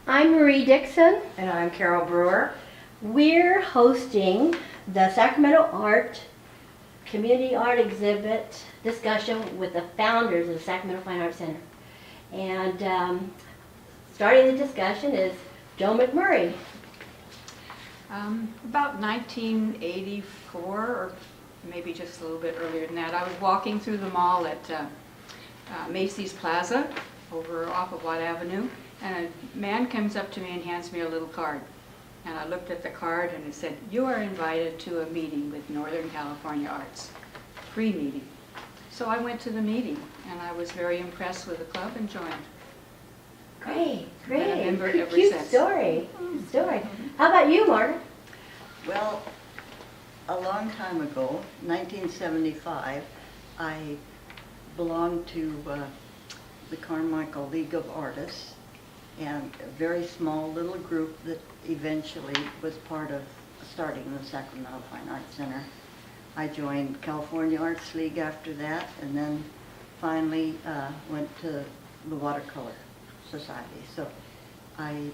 I'm Marie Dixon. And I'm Carol Brewer. We're hosting the Sacramento Community Art Exhibit discussion with the founders of the Sacramento Fine Arts Center. And starting the discussion is Joe McMurray. About 1984, or maybe just a little bit earlier than that, I was walking through the mall at Macy's Plaza over off of Watt Avenue, and a man comes up to me and hands me a little card. And I looked at the card and it said, "You are invited to a meeting with Northern California Arts." Free meeting. So I went to the meeting and I was very impressed with the club and joined. Great, Been a great. member ever Cute since. story. Story. How about you, Margaret? Well, a long time ago, 1975, I belonged to the Carmichael League of Artists, and a very small little group that eventually was part of starting the Sacramento Fine Arts Center. I joined California Arts League after that, and then finally went to the Watercolor Society. So I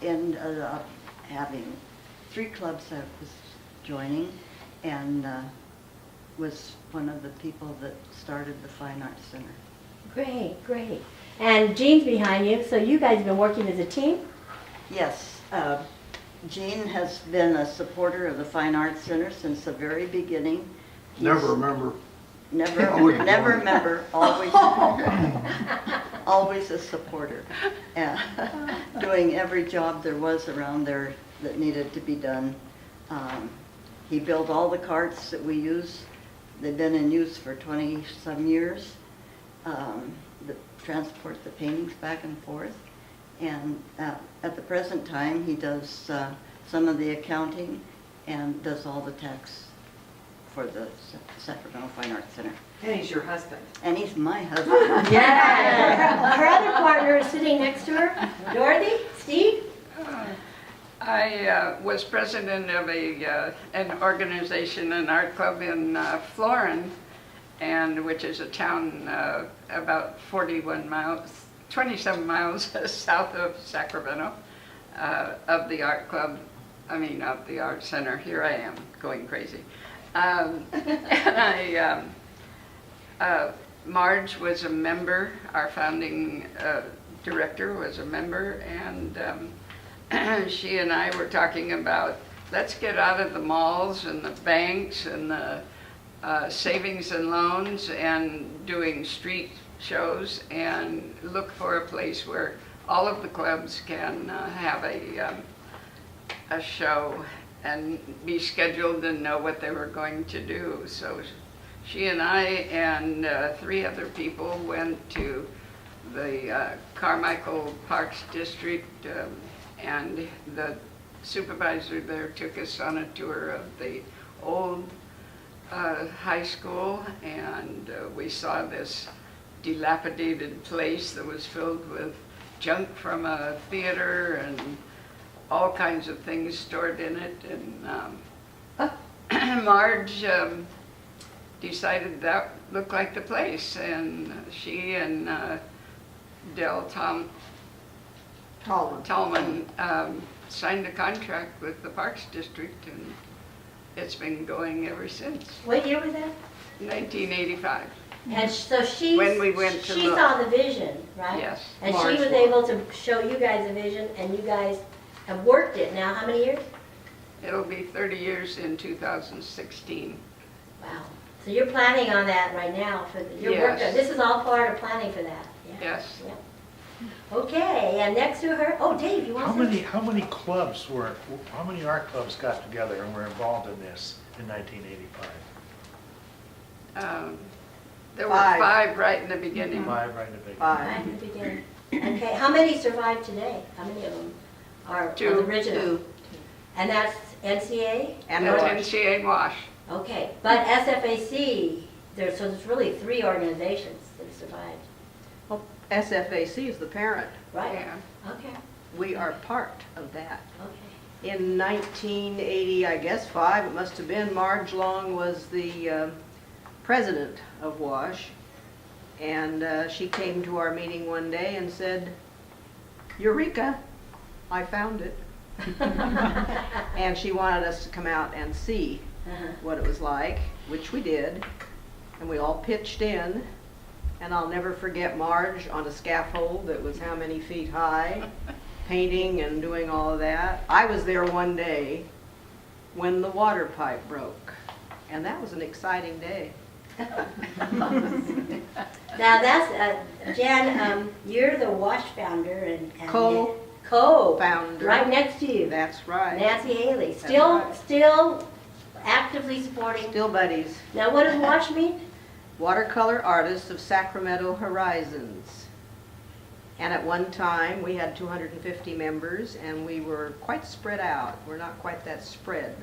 ended up having 3 clubs I was joining, and was one of the people that started the Fine Arts Center. Great, great. And Jean's behind you, so you guys have been working as a team? Yes, Gene has been a supporter of the Fine Arts Center since the very beginning. Never remember. Never member, always, always a supporter. Doing every job there was around there that needed to be done. He built all the carts that we use. They've been in use for 20-some years. That transport the paintings back and forth. And at the present time, he does some of the accounting and does all the tax for the Sacramento Fine Arts Center. And he's your husband. And he's my husband. Yeah. Her other partner is sitting next to her. Dorothy? Steve? I was president of an organization, an art club in Florin, and which is a town about 27 miles south of Sacramento, of the art club, of the art center. Here I am, going crazy. And Marge was a member, our founding director was a member, and she and I were talking about, let's get out of the malls and the banks and the savings and loans and doing street shows and look for a place where all of the clubs can have a show and be scheduled and know what they were going to do. So she and I and 3 other people went to the Carmichael Parks District, and the supervisor there took us on a tour of the old high school, and we saw this dilapidated place that was filled with junk from a theater and all kinds of things stored in it. And Marge decided that looked like the place, and she and Del Tallman signed a contract with the Parks District, and it's been going ever since. What year was that? 1985. And so she When we went to look. saw the vision, right? Yes. And Marge she was able to show you guys a vision, and you guys have worked it now. How many years? It'll be 30 years in 2016. Wow. So you're planning on that right now for your work. Yes. This is all part of planning for that. Yeah. Yes. Yeah. Okay, and next to her, oh, Dave, you want How to many how many art clubs got together and were involved in this in 1985? There were 5. 5 right in the beginning. 5 right in the beginning. 5. in the beginning. Okay, how many survive today? How many of them are 2. the original? 2. And that's NCA? And That's Wash. NCA and Wash. Okay, but SFAC, so there's really 3 organizations that have survived, Well, SFAC is the parent. right? Yeah. Okay, We are part of that. okay. In 1980, I guess 5, it must have been, Marge Long was the president of WASH, and she came to our meeting one day and said, "Eureka, I found it. And she wanted us to come out and see what it was like, which we did. And we all pitched in. And I'll never forget Marge on a scaffold that was how many feet high, painting and doing all of that. I was there one day when the water pipe broke. And that was an exciting day. Now that's, Jan, you're the WASH founder and. Co-founder. Right next to you. That's right. Nancy Haley. That's Still, right. still actively supporting. Still buddies. Now what does WASH mean? Watercolor Artists of Sacramento Horizons. And at one time, we had 250 members, and we were quite spread out. We're not quite that spread.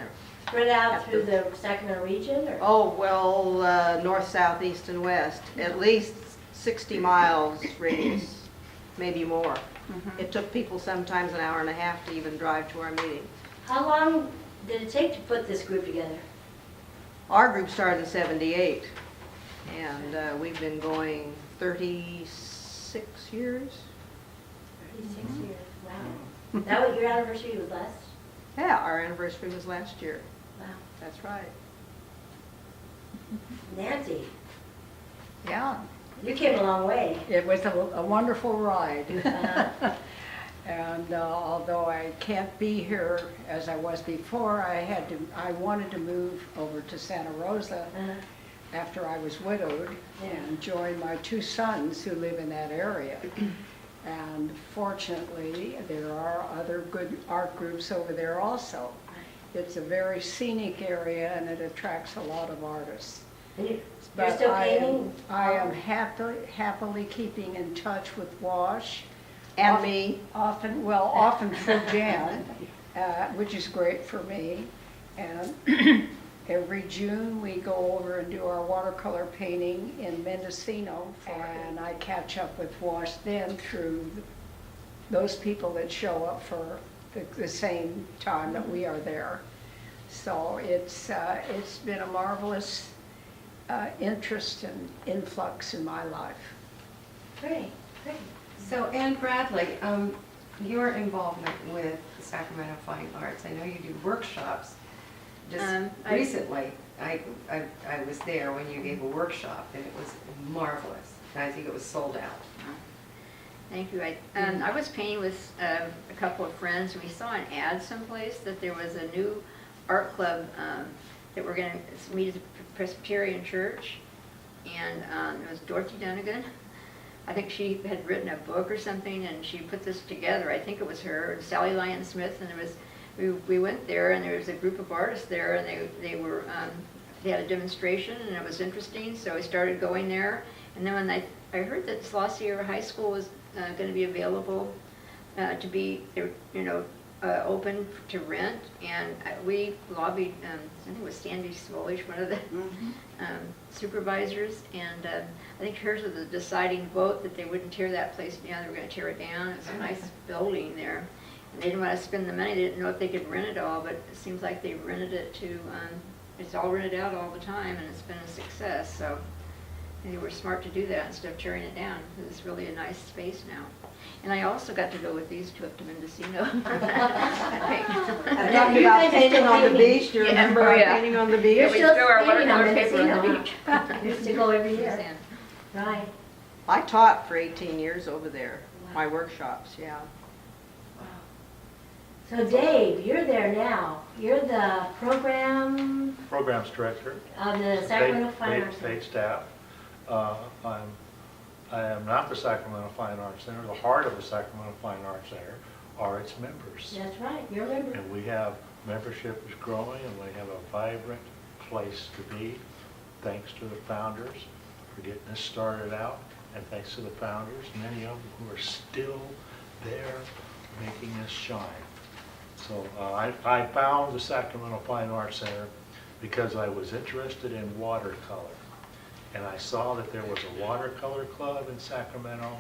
Spread out through the Sacramento region or? Oh, well, north, south, east, and west. At least 60 miles radius, maybe more. It took people sometimes an hour and a half to even drive to our meetings. How long did it take to put this group together? Our group started in '78, and we've been going 36 years. 36 years, wow. That was, your anniversary was last? Yeah, our anniversary was last year. Wow. That's right. Nancy, Yeah, you came a long way. it was a wonderful ride. Uh-huh. And although I can't be here as I was before, I wanted to move over to Santa Rosa Uh-huh. after I was widowed and join my two sons who live in that area. And fortunately, there are other good art groups over there also. It's a very scenic area and it attracts a lot of artists. And you're But still I painting? am happily keeping in touch with WASH. And me. Often through Jan, which is great for me. And every June, we go over and do our watercolor painting in Mendocino. And I catch up with WASH then through those people that show up for the same time that we are there. So it's been a marvelous interest and influx in my life. Great, great. So, Ann Bradley, your involvement with the Sacramento Fine Arts, I know you do workshops. Just recently, I was there when you gave a workshop, and it was marvelous. I think it was sold out. Thank you. I was painting with a couple of friends. We saw an ad someplace that there was a new art club that we're going to meet at the Presbyterian Church, and it was Dorothy Dunnigan. I think she had written a book or something, and she put this together. I think it was her and Sally Lyon Smith, and we went there, and there was a group of artists there, and they had a demonstration, and it was interesting. So I started going there, and then when I heard that Slossier High School was going to be available to be, open to rent, and we lobbied, I think it was Sandy Swolish, one of the supervisors, and I think hers was the deciding vote that they wouldn't tear that place down, they were going to tear it down. It's a nice building there, and they didn't want to spend the money, they didn't know if they could rent it all, but it seems like they rented it to, it's all rented out all the time, and it's been a success, so they were smart to do that instead of tearing it down, because it's really a nice space now. And I also got to go with these two up to Mendocino. Talking about painting on the beach, do you remember our painting on the beach? You're we still throw our painting on watercolor paper on the Mendocino, beach. huh? Used to go every year. Right. I taught for 18 years over there, my workshops, yeah. So Dave, you're there now. You're the Programs director. of the Sacramento Fine Arts Paid Center. staff. I am not the Sacramento Fine Arts Center. The heart of the Sacramento Fine Arts Center are its members. That's right, you're a member. And we have, membership is growing, and we have a vibrant place to be, thanks to the founders for getting this started out, and thanks to the founders, many of them who are still there making this shine. So I found the Sacramento Fine Arts Center because I was interested in watercolor. And I saw that there was a watercolor club in Sacramento.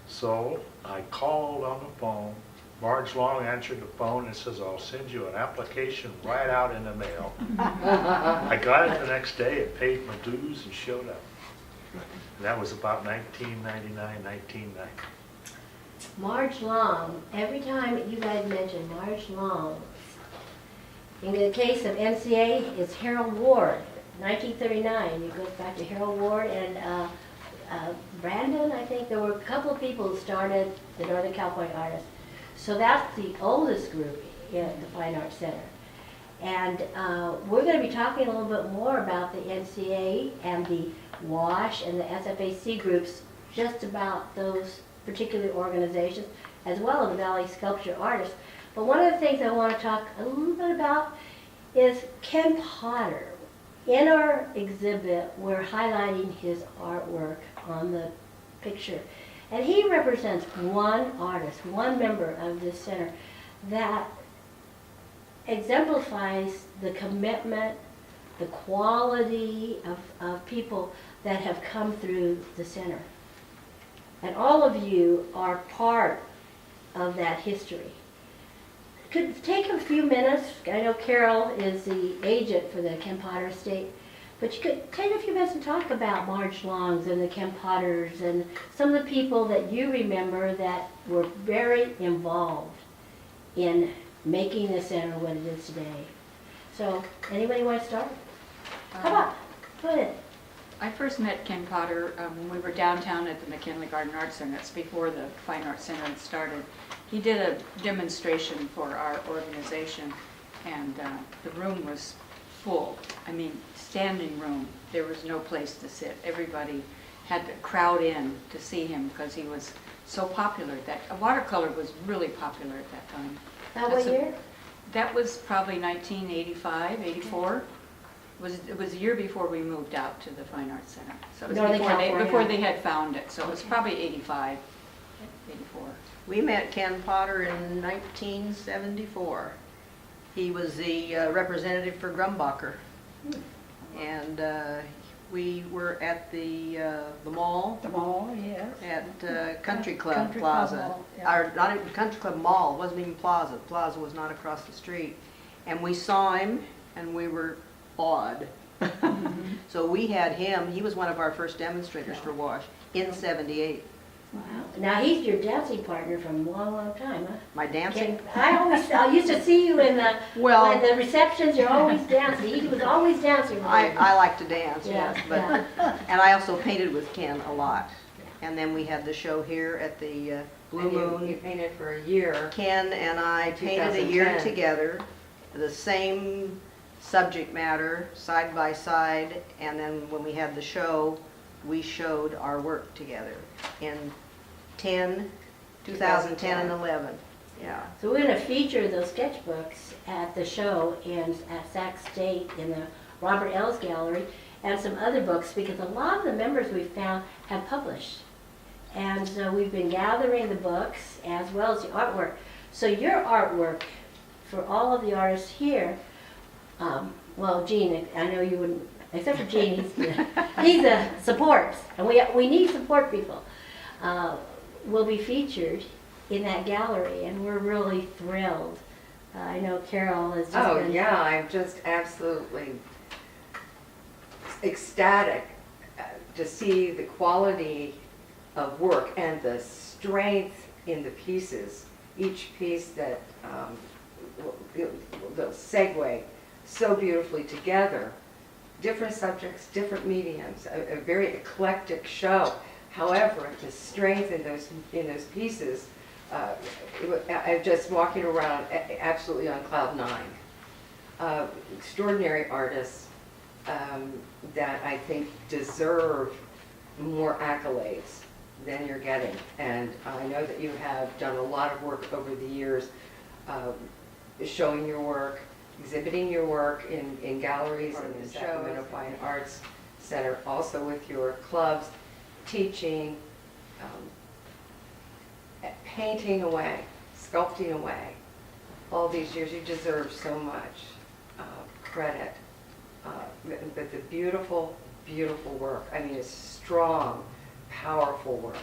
So I called on the phone. Marge Long answered the phone and says, I'll send you an application right out in the mail. I got it the next day and paid my dues and showed up. And that was about 1999, 1990. Marge Long, every time you guys mention Marge Long, in the case of NCA, it's Harold Ward, 1939. It goes back to Harold Ward and Brandon, I think. There were a couple of people who started the Northern California Artists. So that's the oldest group in the Fine Arts Center. And we're going to be talking a little bit more about the NCA and the WASH and the SFAC groups, just about those particular organizations, as well as the Valley Sculpture Artists. But one of the things I want to talk a little bit about is Ken Potter. In our exhibit, we're highlighting his artwork on the picture. And he represents one artist, one member of this center that exemplifies the commitment, the quality of people that have come through the center. And all of you are part of that history. Could take a few minutes. I know Carol is the agent for the Ken Potter estate, but you could take a few minutes and talk about Marge Longs and the Ken Potters and some of the people that you remember that were very involved in making the center what it is today. So, anybody want to start? Come on, go ahead. I first met Ken Potter when we were downtown at the McKinley Garden Arts Center. It's before the Fine Arts Center had started. He did a demonstration for our organization, and the room was full. I mean, standing room. There was no place to sit. Everybody had to crowd in to see him because he was so popular. Watercolor was really popular at that time. That what year? That was probably 1985, 84. It was a year before we moved out to the Fine Arts Center. So it was Northern California. before they had found it. So it was probably 85, 84. We met Ken Potter in 1974. He was the representative for Grumbacher. And we were at the mall, The mall, yes. at Country Club Country Club Plaza. Mall, yeah. Or not even Country Club Mall, it wasn't even Plaza. The Plaza was not across the street. And we saw him, and we were awed. So we had him, he was one of our first demonstrators for WASH in 78. Wow. Now he's your dancing partner from a long, long time, huh? My dancing, I used to see you in the, Well- in the receptions, you're always dancing. He was always dancing. with you. I like to dance, yes, but, Yeah. and I also painted with Ken a lot. And then we had the show here at the Blue And you Moon. painted for a year. Ken and I painted a year 2010. together, the same subject matter, side by side, and then when we had the show, we showed our work together in 2010 and 11. Yeah. So we're going to feature those sketchbooks at the show at Sac State in the Robert Ellis Gallery and some other books because a lot of the members we found have published. And so we've been gathering the books as well as the artwork. So your artwork for all of the artists here, well, Gene, I know you wouldn't, except for Gene, he's a support, and we need support people. Will be featured in that gallery, and we're really thrilled. I know Carol has just Oh, been... yeah, I'm just absolutely ecstatic to see the quality of work and the strength in the pieces. Each piece that will segue so beautifully together. Different subjects, different mediums, a very eclectic show. However, the strength in those pieces, I'm just walking around absolutely on cloud nine. Extraordinary artists that I think deserve more accolades than you're getting. And I know that you have done a lot of work over the years showing your work, exhibiting your work in galleries and the Sacramento Fine Arts Center, also with your clubs, teaching, painting away, sculpting away. All these years, you deserve so much credit. But the beautiful, beautiful work. I mean, it's strong, powerful work.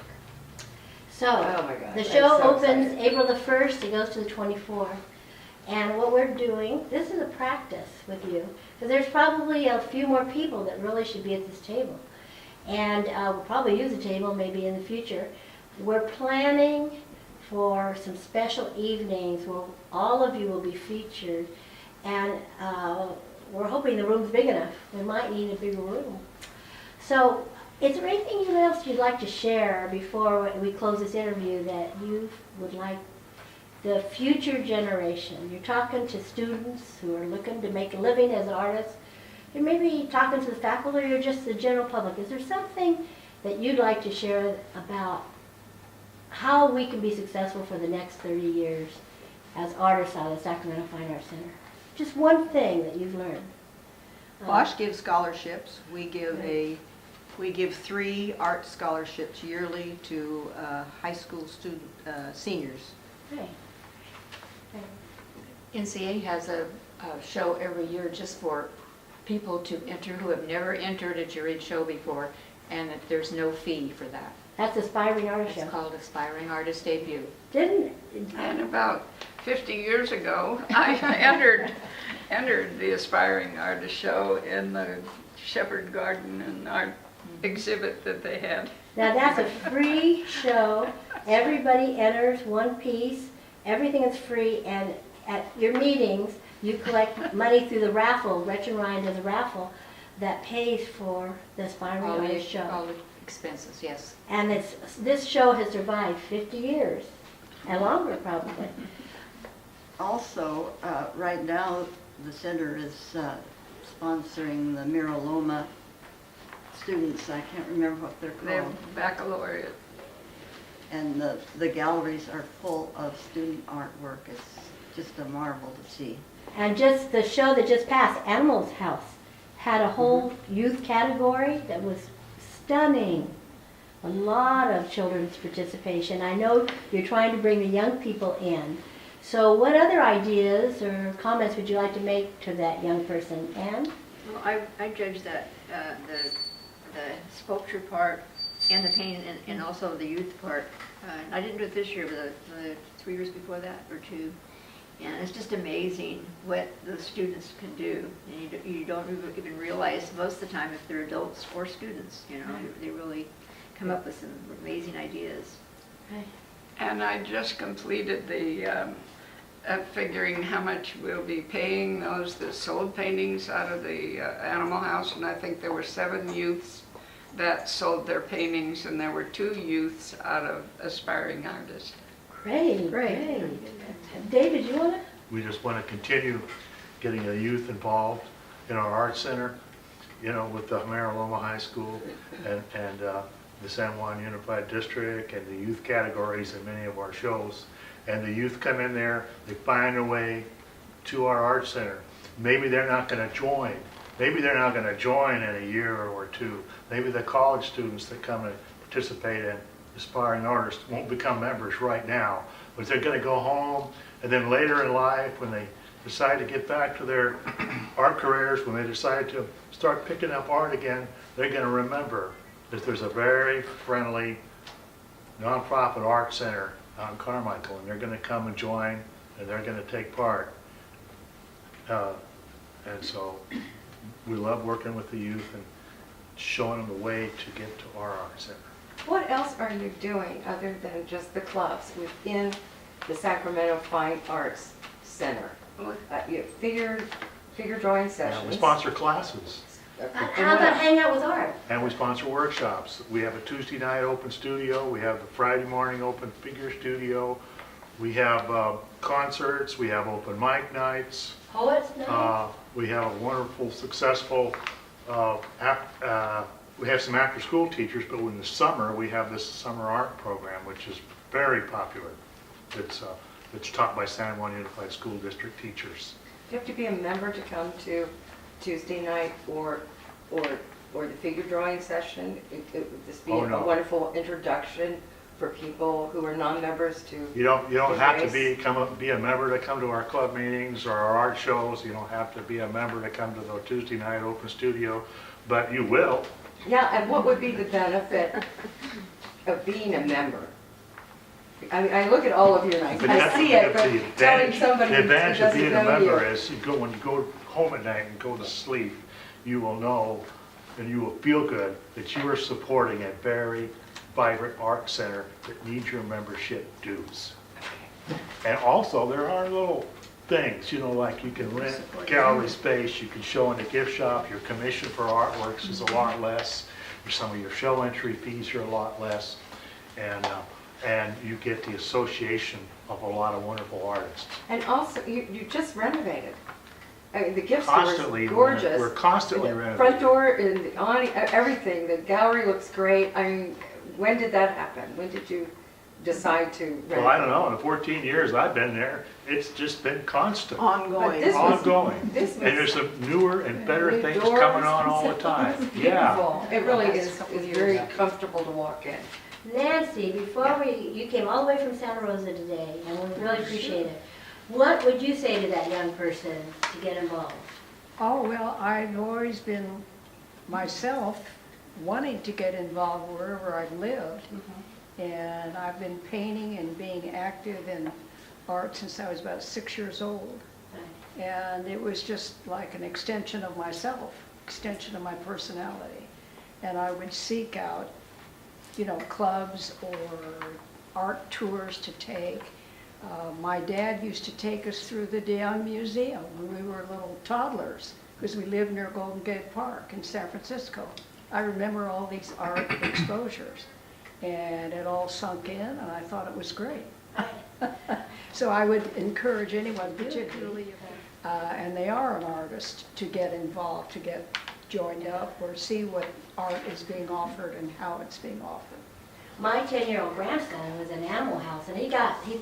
So, Oh my God, the I'm show so opens excited. April the 1st, it goes to the 24th. And what we're doing, this is a practice with you, because there's probably a few more people that really should be at this table. And we'll probably use the table maybe in the future. We're planning for some special evenings where all of you will be featured. And we're hoping the room's big enough. We might need a bigger room. So is there anything else you'd like to share before we close this interview that you would like the future generation? You're talking to students who are looking to make a living as an artist. You're maybe talking to the faculty or just the general public. Is there something that you'd like to share about how we can be successful for the next 30 years as artists out of the Sacramento Fine Arts Center? Just one thing that you've learned. Bosch gives scholarships. We give 3 art scholarships yearly to high school student seniors. Okay. NCA has a show every year just for people to enter who have never entered a juried show before, and that there's no fee for that. That's Aspiring Artist Show. It's called Aspiring Artist Debut. And about 50 years ago, I entered the Aspiring Artist Show in the Shepherd Garden and art exhibit that they had. Now that's a free show. Everybody enters one piece. Everything is free, and at your meetings, you collect money through the raffle. Gretchen Ryan does a raffle that pays for the Aspiring All Artist Show. the expenses, yes. And this show has survived 50 years, and longer probably. Also, right now, the center is sponsoring the Miraloma students. I can't remember what they're They're called. baccalaureate. And the galleries are full of student artwork. It's just a marvel to see. And just the show that just passed, Animals House, had a whole youth category that was stunning. A lot of children's participation. I know you're trying to bring the young people in. So what other ideas or comments would you like to make to that young person? Anne? Well, I judge that the sculpture part and the painting and also the youth part. I didn't do it this year, but the 3 years before that or 2. And it's just amazing what the students can do. And you don't even realize most of the time if they're adults or students, you know, they really come up with some amazing ideas. Right. And I just completed the figuring how much we'll be paying those that sold paintings out of the Animal House, and I think there were 7 youths that sold their paintings, and there were 2 youths out of Aspiring Artists. Great. David, you want to? We just want to continue getting the youth involved in our art center, you know, with the Mariloma High School and the San Juan Unified District and the youth categories in many of our shows. And the youth come in there, they find a way to our art center. Maybe they're not going to join. Maybe they're not going to join in a year or 2. Maybe the college students that come and participate in Aspiring Artists won't become members right now, but they're going to go home, and then later in life when they decide to get back to their art careers, when they decide to start picking up art again, they're going to remember that there's a very friendly nonprofit art center out in Carmichael, and they're going to come and join, and they're going to take part. And so we love working with the youth and showing them the way to get to our art center. What else are you doing other than just the clubs within the Sacramento Fine Arts Center? You have figure drawing sessions. We sponsor classes, How about hang out with art? and we sponsor workshops. We have a Tuesday night open studio. We have the Friday morning open figure studio. We have concerts. We have open mic nights. Poets night? We have a wonderful, successful, we have some after-school teachers, but in the summer, we have this summer art program, which is very popular. It's taught by San Juan Unified School District teachers. Do you have to be a member to come to Tuesday night or the figure drawing session? Would this be Oh, no. a wonderful introduction for people who are non-members to? You don't have to Embrace. be a member to come to our club meetings or our art shows. You don't have to be a member to come to the Tuesday night open studio, but you will. Yeah, and what would be the benefit of being a member? I mean, I look at all of you and I see it, but telling somebody The who advantage of doesn't being a know you. member is when you go home at night and go to sleep, you will know and you will feel good that you are supporting a very vibrant art center that needs your membership dues. And also, there are little things, like you can rent gallery space, you can show in the gift shop, your commission for artworks is a lot less, or some of your show entry fees are a lot less, and you get the association of a lot of wonderful artists. And also, you just renovated. I mean, the gift store is Constantly, gorgeous. we're constantly The renovating. front door and the awning, everything, the gallery looks great. I mean, when did that happen? When did you decide to renovate? Well, I don't know, in the 14 years I've been there, it's just been constant, Ongoing. This was- ongoing. This And there's was some newer and better new things doors. coming on all the time. Yeah. beautiful. It really Last is couple of very years. comfortable to walk in. Nancy, before you came all the way from Santa Rosa today, and we really appreciate it. What would you say to that young person to get involved? Oh, well, I've always been myself wanting to get involved wherever I've lived. And I've been painting and being active in art since I was about 6 years old. And it was just like an extension of myself, extension of my personality. And I would seek out, clubs or art tours to take. My dad used to take us through the De Young Museum when we were little toddlers, because we lived near Golden Gate Park in San Francisco. I remember all these art exposures, and it all sunk in, and I thought it was great. So I would encourage anyone, particularly, and they are an artist, to get involved, to get joined up, or see what art is being offered and how it's being offered. My 10-year-old grandson was in Animal House, and he's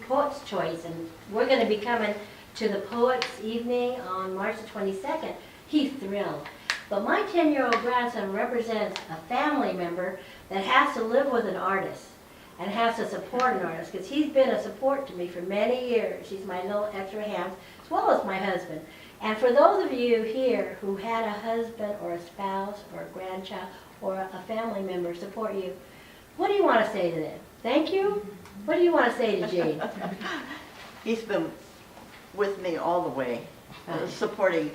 Poet's Choice, and we're going to be coming to the Poets Evening on March the 22nd. He's thrilled. But my 10-year-old grandson represents a family member that has to live with an artist and has to support an artist, because he's been a support to me for many years. He's my little extra hand, as well as my husband. And for those of you here who had a husband or a spouse or a grandchild or a family member support you, what do you want to say to them? Thank you? What do you want to say to Gene? He's been with me all the way, supporting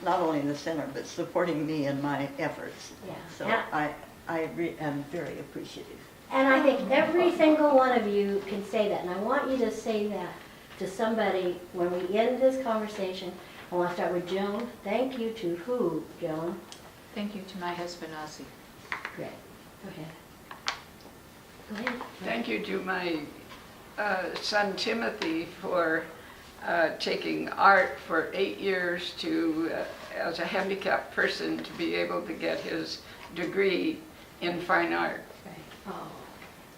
not only the center, but supporting me in my efforts. Yeah. So Yeah. I am very appreciative. And I think every single one of you can say that, and I want you to say that to somebody when we end this conversation. I want to start with Joan. Thank you to who, Joan? Thank you to my husband, Ozzy. Great. Go ahead. Go ahead. Thank you to my son Timothy for taking art for 8 years to, as a handicapped person, to be able to get his degree in fine art. Oh,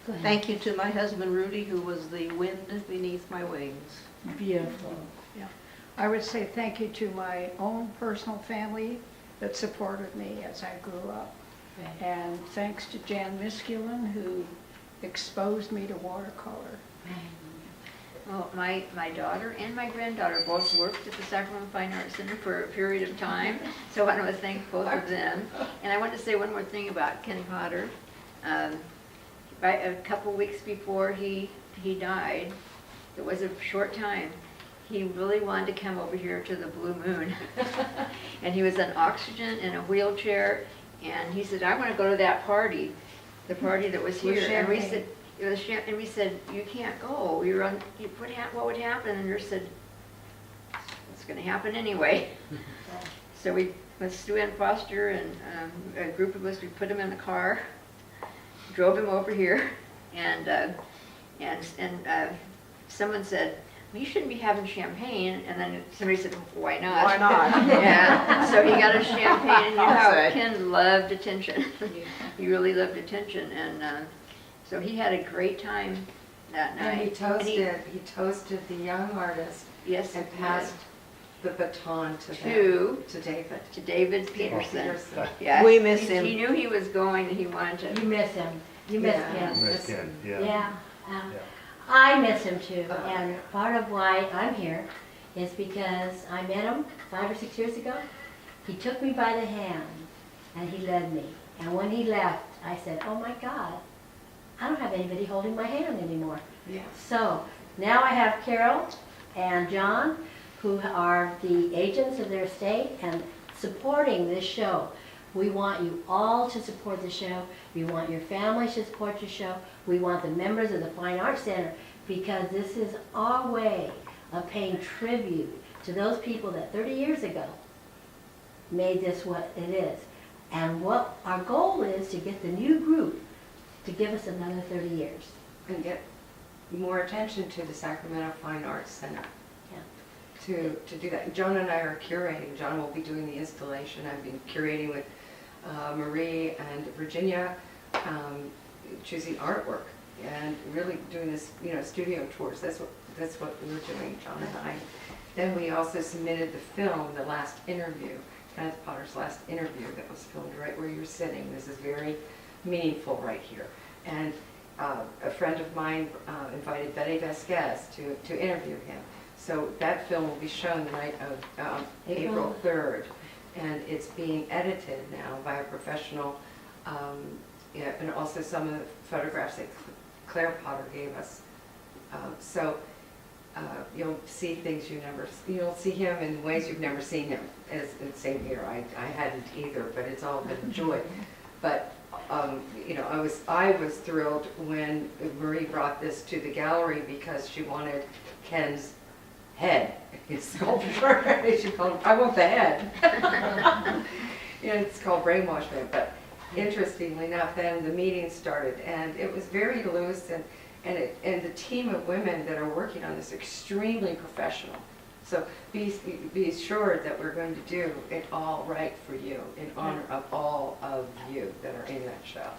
go ahead. Thank you to my husband Rudy, who was the wind beneath my wings. Beautiful. Yeah. I would say thank you to my own personal family that supported me as I grew up. Right. And thanks to Jan Miskulin, who exposed me to watercolor. Well, my daughter and my granddaughter both worked at the Sacramento Fine Arts Center for a period of time, so I want to thank both of them. And I want to say one more thing about Ken Potter. Right a couple weeks before he died, it was a short time, he really wanted to come over here to the Blue Moon. And he was on oxygen in a wheelchair, and he said, I want to go to that party, the party that was With here. And we champagne. said, it was and we said, you can't go. You're on. What would happen? And the nurse said, it's going to happen anyway. So we, with Stu Ann Foster and a group of us, we put him in the car, drove him over here, and someone said, well, you shouldn't be having champagne. And then somebody said, why not? Why not? Yeah. So he got a champagne, and you know I'll how say. Ken loved attention. He really loved attention, and so he had a great time that night. And he toasted the young artist Yes, and he passed the baton to David. to David Peterson. Peterson. Yeah, We miss he him. He knew he was going, and he wanted You to. miss him. You miss Yeah. him. Miss Ken, yeah. Yeah. Yeah. I miss him too. And part of why I'm here is because I met him 5 or 6 years ago. He took me by the hand and he led me. And when he left, I said, oh my God, I don't have anybody holding my hand anymore. Yeah. So now I have Carol and John, who are the agents of their estate and supporting this show. We want you all to support the show. We want your families to support the show. We want the members of the Fine Arts Center because this is our way of paying tribute to those people that 30 years ago made this what it is. And what our goal is to get the new group to give us another 30 years. And get more attention to the Sacramento Fine Arts Center. To do that. Joan and I are curating. John will be doing the installation. I've been curating with Marie and Virginia, choosing artwork and really doing this, studio tours. That's what we were doing, John and I. Then we also submitted the film, the last interview, Kenneth Potter's last interview that was filmed right where you're sitting. This is very meaningful right here. And a friend of mine invited Betty Vasquez to interview him. So that film will be shown the night of April 3rd, and it's being edited now by a professional, and also some of the photographs that Claire Potter gave us. So you'll see things you'll see him in ways you've never seen him. Same here, I hadn't either, but it's all been a joy. But I was thrilled when Marie brought this to the gallery because she wanted Ken's head, his sculpture. She called, I want the head. It's called Brainwashment. But interestingly enough, then the meeting started, and it was very loose, and the team of women that are working on this are extremely professional. So be assured that we're going to do it all right for you in honor of all of you that are in that show.